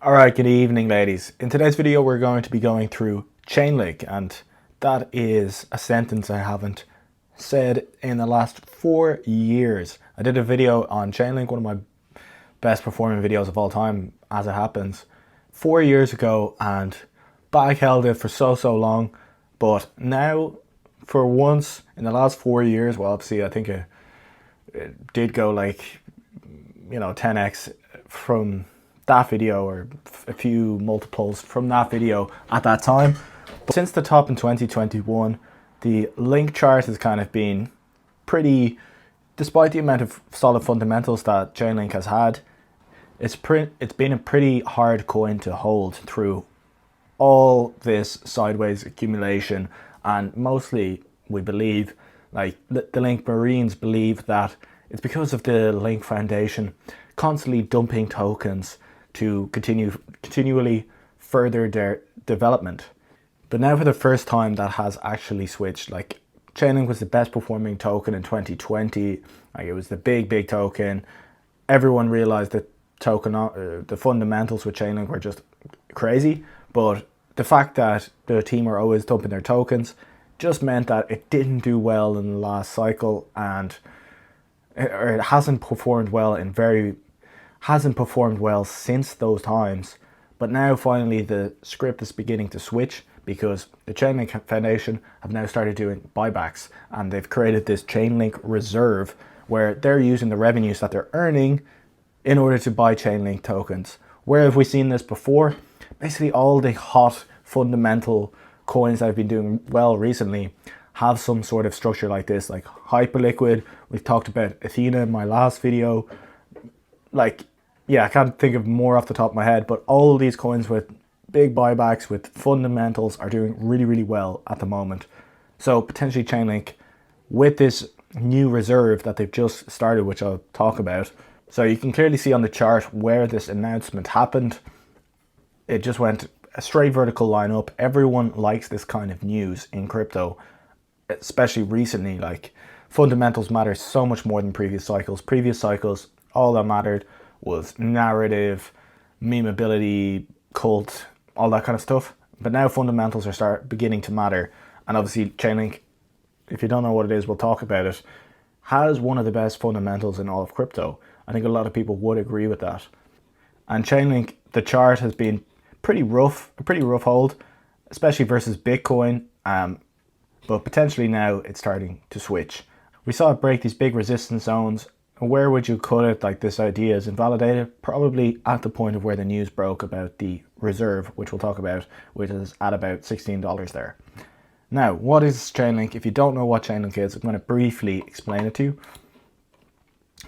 Alright, good evening ladies. In today's video we're going to be going through Chainlink, and that is a sentence I haven't said in the last 4 years. I did a video on Chainlink, one of my best performing videos of all time as it happens, 4 years ago, and bag held it for so long, but now for once in the last 4 years, well obviously I think it did go like 10x from that video, or a few multiples from that video at that time. But since the top in 2021, the link chart has kind of been pretty, despite the amount of solid fundamentals that Chainlink has had, it's been a pretty hard coin to hold through all this sideways accumulation. And mostly we believe, like the Link Marines believe, that it's because of the Link Foundation constantly dumping tokens to continually further their development. But now for the first time that has actually switched. Like, Chainlink was the best performing token in 2020. Like, it was the big token. Everyone realized that the fundamentals with Chainlink were just crazy. But the fact that the team are always dumping their tokens just meant that it didn't do well in the last cycle, and it hasn't performed well since those times. But now finally the script is beginning to switch, because the Chainlink Foundation have now started doing buybacks, and they've created this Chainlink reserve where they're using the revenues that they're earning in order to buy Chainlink tokens. Where have we seen this before? Basically all the hot fundamental coins that have been doing well recently have some sort of structure like this, like Hyperliquid. We've talked about Athena in my last video. Like, yeah, I can't think of more off the top of my head, but all these coins with big buybacks, with fundamentals, are doing really well at the moment. So potentially Chainlink, with this new reserve that they've just started, which I'll talk about. So you can clearly see on the chart where this announcement happened. It just went a straight vertical line up. Everyone likes this kind of news in crypto, especially recently. Like, fundamentals matter so much more than previous cycles. Previous cycles, all that mattered was narrative, memeability, cult, all that kind of stuff. But now fundamentals are beginning to matter. And obviously Chainlink, if you don't know what it is, we'll talk about it, has one of the best fundamentals in all of crypto. I think a lot of people would agree with that. And Chainlink, the chart has been a pretty rough hold, especially versus Bitcoin. But potentially now it's starting to switch. We saw it break these big resistance zones. Where would you cut it? Like, this idea is invalidated probably at the point of where the news broke about the reserve, which we'll talk about, which is at about $16 there. Now, what is Chainlink? If you don't know what Chainlink is, I'm going to briefly explain it to you.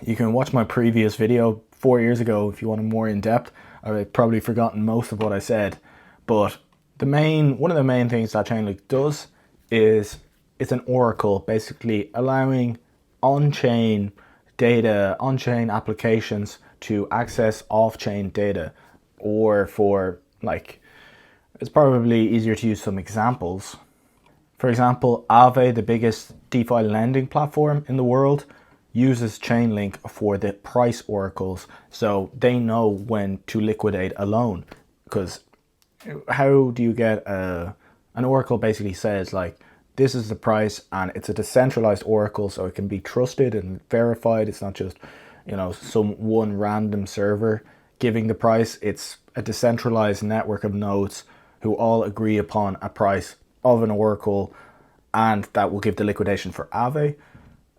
You can watch my previous video 4 years ago if you want a more in-depth. I've probably forgotten most of what I said, but one of the main things that Chainlink does is it's an oracle, basically allowing on-chain data, on-chain applications to access off-chain data. Or for, like, it's probably easier to use some examples. For example, Aave, the biggest DeFi lending platform in the world, uses Chainlink for the price oracles, so they know when to liquidate a loan. Because how do you get an oracle basically says, like, this is the price, and it's a decentralized oracle, so it can be trusted and verified. It's not just, some one random server giving the price. It's a decentralized network of nodes who all agree upon a price of an oracle, and that will give the liquidation for Aave.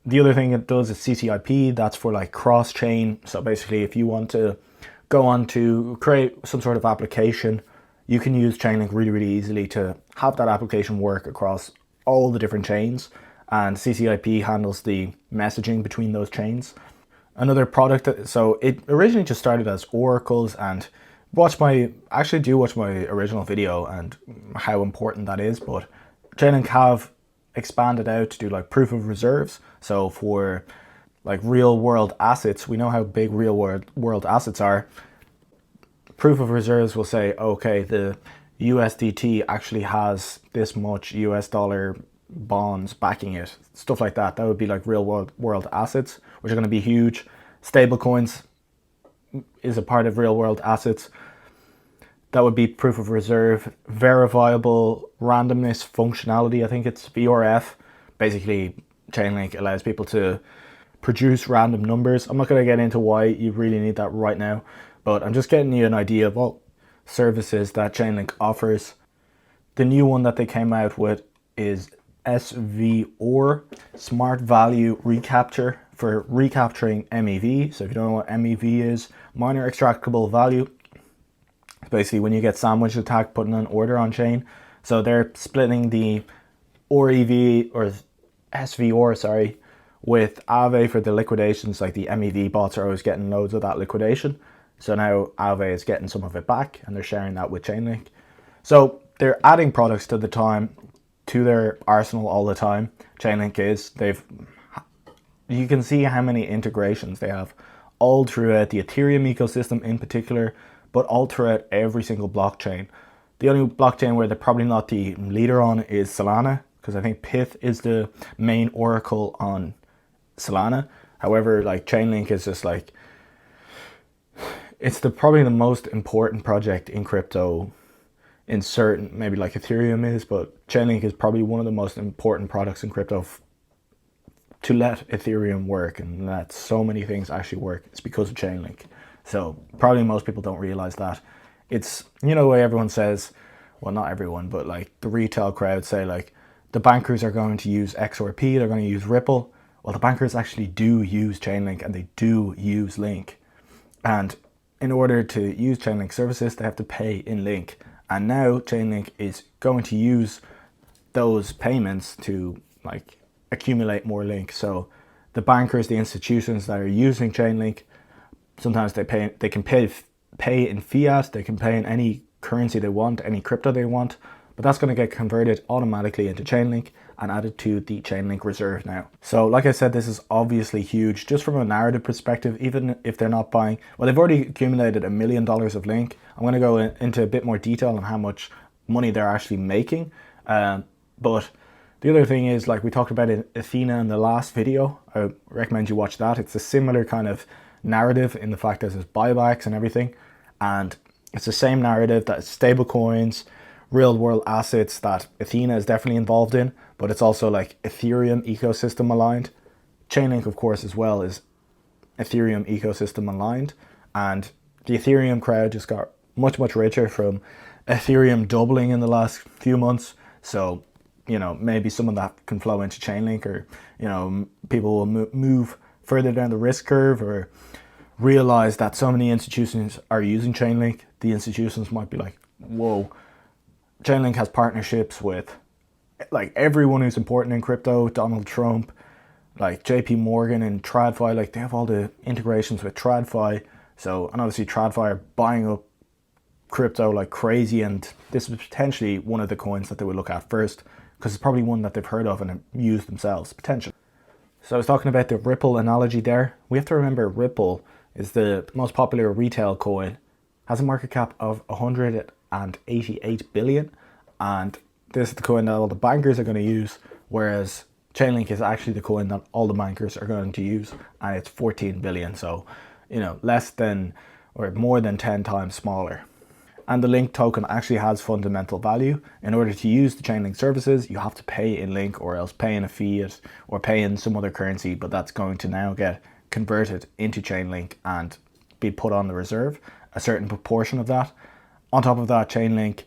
The other thing it does is CCIP. That's for, like, cross-chain. So basically, if you want to go on to create some sort of application, you can use Chainlink really easily to have that application work across all the different chains, and CCIP handles the messaging between those chains. Another product, so it originally just started as oracles, and actually do watch my original video and how important that is. But Chainlink have expanded out to do, like, proof of reserves. So for, like, real world assets, we know how big real world assets are. Proof of reserves will say, okay, the USDT actually has this much US dollar bonds backing it, stuff like that. That would be like real world assets, which are going to be huge. Stable coins is a part of real world assets. That would be proof of reserve, verifiable randomness functionality. I think it's VRF. Basically, Chainlink allows people to produce random numbers. I'm not going to get into why you really need that right now, but I'm just getting you an idea of what services that Chainlink offers. The new one that they came out with is SVR, Smart Value Recapture, for recapturing MEV. So if you don't know what MEV is, minor extractable value. Basically when you get sandwich attack putting an order on chain. So they're splitting the REV or SVR, sorry, with Aave for the liquidations. Like the MEV bots are always getting loads of that liquidation. So now Aave is getting some of it back and they're sharing that with Chainlink. So they're adding products to their arsenal all the time. Chainlink is, you can see how many integrations they have all throughout the Ethereum ecosystem in particular, but all throughout every single blockchain. The only blockchain where they're probably not the leader on is Solana, because I think Pyth is the main oracle on Solana. However, like Chainlink is just like, it's probably the most important project in crypto in certain, maybe like Ethereum is, but Chainlink is probably one of the most important products in crypto to let Ethereum work and let so many things actually work. It's because of Chainlink. So probably most people don't realize that. It's, you know, the way everyone says, well, not everyone, but like the retail crowd say like the bankers are going to use XRP, they're going to use Ripple. Well, the bankers actually do use Chainlink and they do use Link. And in order to use Chainlink services, they have to pay in Link. And now Chainlink is going to use those payments to like accumulate more Link. So the bankers, the institutions that are using Chainlink, sometimes they can pay in fiat, they can pay in any currency they want, any crypto they want, but that's going to get converted automatically into Chainlink and added to the Chainlink reserve now. So like I said, this is obviously huge just from a narrative perspective. Even if they're not buying, well, they've already accumulated $1 million of Link. I'm going to go into a bit more detail on how much money they're actually making, but the other thing is, like we talked about in Athena in the last video, I recommend you watch that. It's a similar kind of narrative in the fact that there's buybacks and everything, and it's the same narrative that stable coins, real world assets that Athena is definitely involved in, but it's also like Ethereum ecosystem aligned. Chainlink, of course, as well is Ethereum ecosystem aligned, and the Ethereum crowd just got much richer from Ethereum doubling in the last few months. So, you know, maybe some of that can flow into Chainlink, or, you know, people will move further down the risk curve or realize that so many institutions are using Chainlink. The institutions might be like, whoa, Chainlink has partnerships with like everyone who's important in crypto, Donald Trump, like JP Morgan and TradFi, like they have all the integrations with TradFi. So, and obviously TradFi are buying up crypto like crazy, and this is potentially one of the coins that they would look at first, because it's probably one that they've heard of and used themselves, potentially. So I was talking about the Ripple analogy there. We have to remember Ripple is the most popular retail coin, has a market cap of 188 billion, and this is the coin that all the bankers are going to use, whereas Chainlink is actually the coin that all the bankers are going to use, and it's 14 billion. So, you know, less than or more than 10 times smaller. And the Link token actually has fundamental value. In order to use the Chainlink services, you have to pay in Link or else pay in a fiat or pay in some other currency, but that's going to now get converted into Chainlink and be put on the reserve, a certain proportion of that. On top of that, Chainlink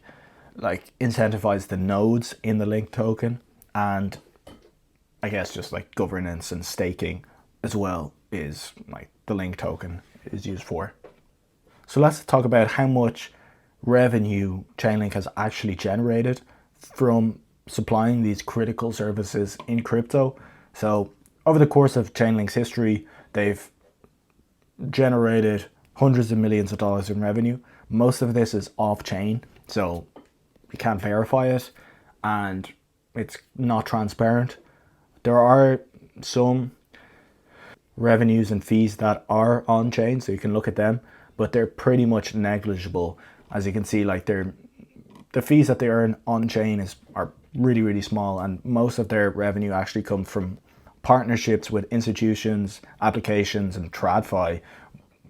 like incentivizes the nodes in the Link token, and I guess just like governance and staking as well is like the Link token is used for. So let's talk about how much revenue Chainlink has actually generated from supplying these critical services in crypto. So over the course of Chainlink's history, they've generated hundreds of millions of dollars in revenue. Most of this is off-chain, so you can't verify it and it's not transparent. There are some revenues and fees that are on-chain, so you can look at them, but they're pretty much negligible. As you can see, like the fees that they earn on-chain are really small, and most of their revenue actually comes from partnerships with institutions, applications, and TradFi,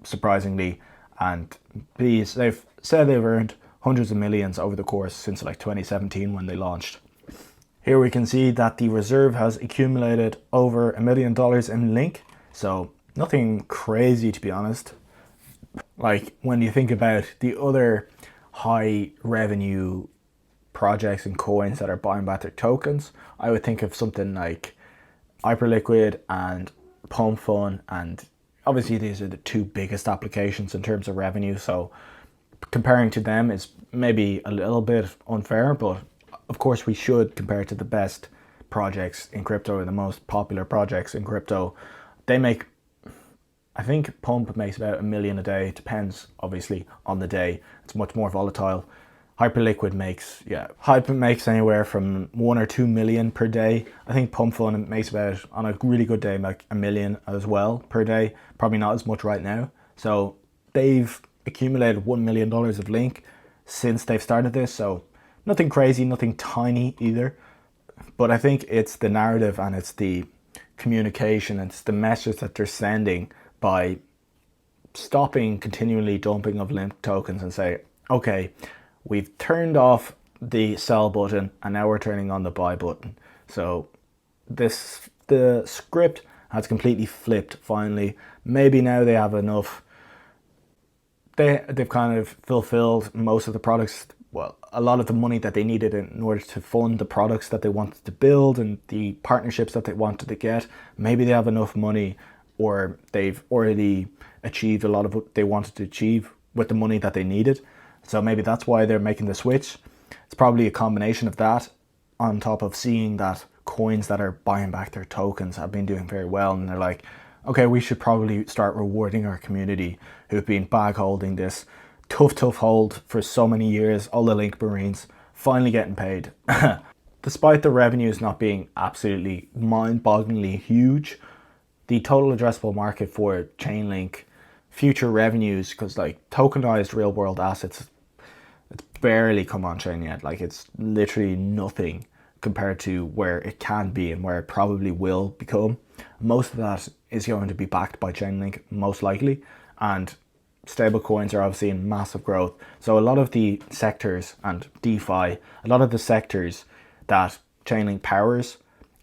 surprisingly. And they've said they've earned hundreds of millions over the course since like 2017 when they launched. Here we can see that the reserve has accumulated over $1 million in Link. So nothing crazy, to be honest. Like when you think about the other high revenue projects and coins that are buying back their tokens, I would think of something like Hyperliquid and Pump Fund, and obviously these are the two biggest applications in terms of revenue, so comparing to them is maybe a little bit unfair, but of course we should compare to the best projects in crypto, the most popular projects in crypto. They make, I think Pump makes about $1 million a day, depends obviously on the day, it's much more volatile. Hyperliquid makes, Hyper makes anywhere from 1 or 2 million per day. I think Pump Fund makes about, on a really good day, like 1 million as well per day. Probably not as much right now. So they've accumulated $1 million of Link since they've started this. So nothing crazy, nothing tiny either. But I think it's the narrative and it's the communication, it's the message that they're sending by stopping continually dumping of Link tokens and say, okay, we've turned off the sell button and now we're turning on the buy button. So the script has completely flipped finally. Maybe now they have enough. They've kind of fulfilled most of the products, well, a lot of the money that they needed in order to fund the products that they wanted to build and the partnerships that they wanted to get. Maybe they have enough money, or they've already achieved a lot of what they wanted to achieve with the money that they needed. So maybe that's why they're making the switch. It's probably a combination of that on top of seeing that coins that are buying back their tokens have been doing very well. And they're like, okay, we should probably start rewarding our community who've been bag holding this tough hold for so many years. All the Link Marines finally getting paid. Despite the revenues not being absolutely mind-bogglingly huge, the total addressable market for Chainlink future revenues, because like tokenized real world assets, it's barely come on chain yet. Like it's literally nothing compared to where it can be and where it probably will become. Most of that is going to be backed by Chainlink, most likely, and stable coins are obviously in massive growth. So a lot of the sectors and DeFi, a lot of the sectors that Chainlink powers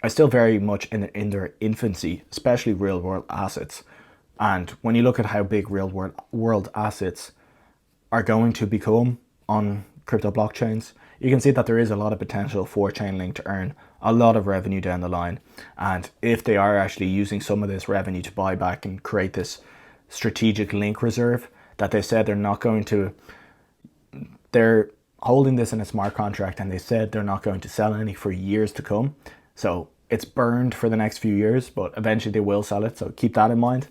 are still very much in their infancy, especially real world assets. And when you look at how big real world assets are going to become on crypto blockchains, you can see that there is a lot of potential for Chainlink to earn a lot of revenue down the line. And if they are actually using some of this revenue to buy back and create this strategic Link reserve that they said they're not going to, they're holding this in a smart contract, and they said they're not going to sell any for years to come. So it's burned for the next few years, but eventually they will sell it. So keep that in mind.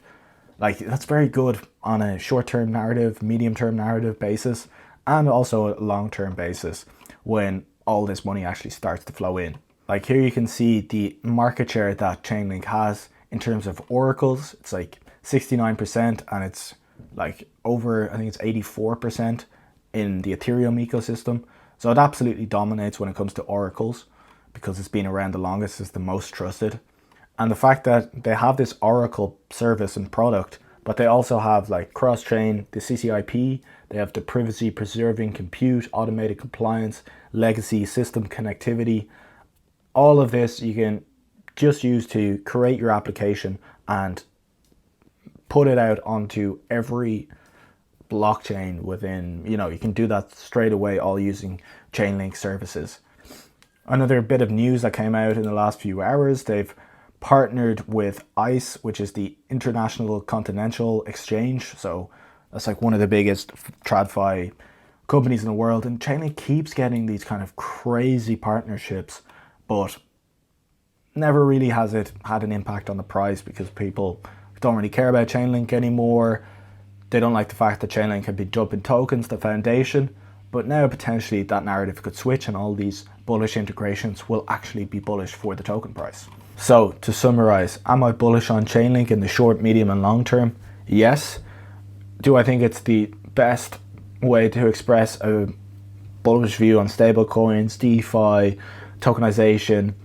Like that's very good on a short-term narrative, medium-term narrative basis, and also a long-term basis when all this money actually starts to flow in. Like here you can see the market share that Chainlink has in terms of oracles. It's like 69%, and it's like over, I think it's 84% in the Ethereum ecosystem. So it absolutely dominates when it comes to oracles because it's been around the longest, it's the most trusted. And the fact that they have this Oracle service and product, but they also have like cross-chain, the CCIP, they have the privacy preserving compute, automated compliance, legacy system connectivity. All of this you can just use to create your application and put it out onto every blockchain within, you can do that straight away, all using Chainlink services. Another bit of news that came out in the last few hours, they've partnered with ICE, which is the International Continental Exchange. So that's like one of the biggest TradFi companies in the world. And Chainlink keeps getting these kind of crazy partnerships, but never really has it had an impact on the price because people don't really care about Chainlink anymore. They don't like the fact that Chainlink can be dumping tokens, the foundation. But now potentially that narrative could switch and all these bullish integrations will actually be bullish for the token price. So to summarize, am I bullish on Chainlink in the short, medium and long term? Yes. Do I think it's the best way to express a bullish view on stablecoins, DeFi, tokenization?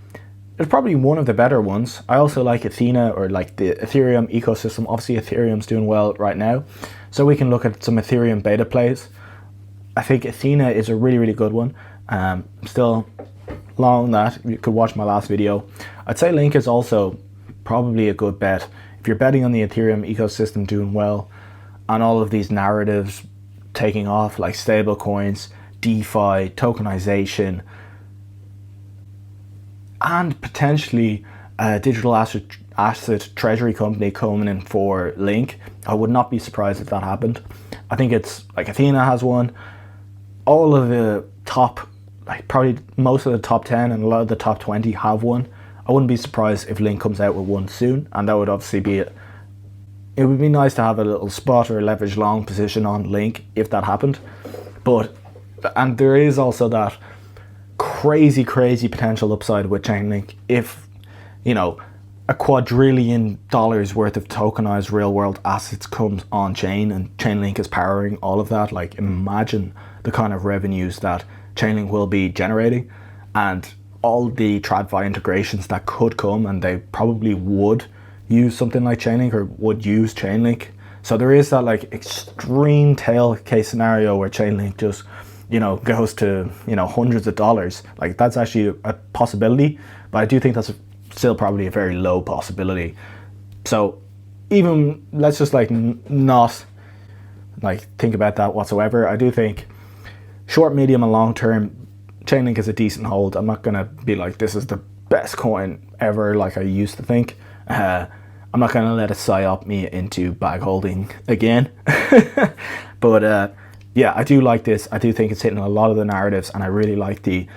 It's probably one of the better ones. I also like Athena, or like the Ethereum ecosystem. Obviously Ethereum's doing well right now. So we can look at some Ethereum beta plays. I think Athena is a really, really good one. Still long that. You could watch my last video. I'd say Link is also probably a good bet. If you're betting on the Ethereum ecosystem doing well and all of these narratives taking off, like stable coins, DeFi, tokenization, and potentially a digital asset treasury company coming in for Link, I would not be surprised if that happened. I think it's like Athena has one. All of the top, like probably most of the top 10 and a lot of the top 20 have one. I wouldn't be surprised if Link comes out with one soon, and that would obviously be it. It would be nice to have a little spot or leverage long position on Link if that happened. And there is also that crazy potential upside with Chainlink. If, you know, $1 quadrillion worth of tokenized real world assets comes on chain and Chainlink is powering all of that, like imagine the kind of revenues that Chainlink will be generating and all the TradFi integrations that could come, and they probably would use something like Chainlink or would use Chainlink. So there is that like extreme tail case scenario where Chainlink just, you know, goes to, you know, hundreds of dollars. Like that's actually a possibility, but I do think that's still probably a very low possibility. So even let's just like not like think about that whatsoever. I do think short, medium and long term Chainlink is a decent hold. I'm not gonna be like this is the best coin ever like I used to think. I'm not gonna let it psyop me into bag holding again. But yeah, I do like this. I do think it's hitting a lot of the narratives, and I really like the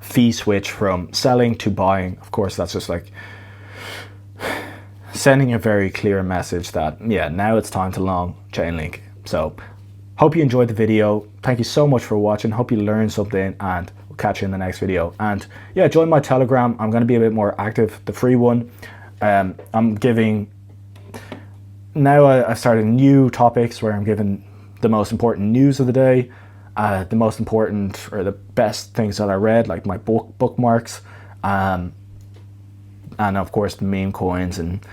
fee switch from selling to buying. Of course, that's just like sending a very clear message that, yeah, now it's time to long Chainlink. So hope you enjoyed the video. Thank you so much for watching. Hope you learned something, and we'll catch you in the next video. And yeah, join my Telegram. I'm going to be a bit more active, the free one. I'm giving, now I've started new topics where I'm giving the most important news of the day, the most important or the best things that I read, like my bookmarks, and of course the meme coins and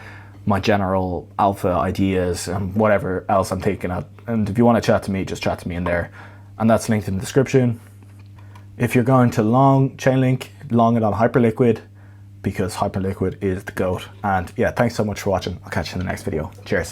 my general alpha ideas and whatever else I'm thinking of. And if you want to chat to me, just chat to me in there, and that's linked in the description. If you're going to long Chainlink, long it on Hyperliquid, because Hyperliquid is the GOAT. And yeah, thanks so much for watching. I'll catch you in the next video. Cheers.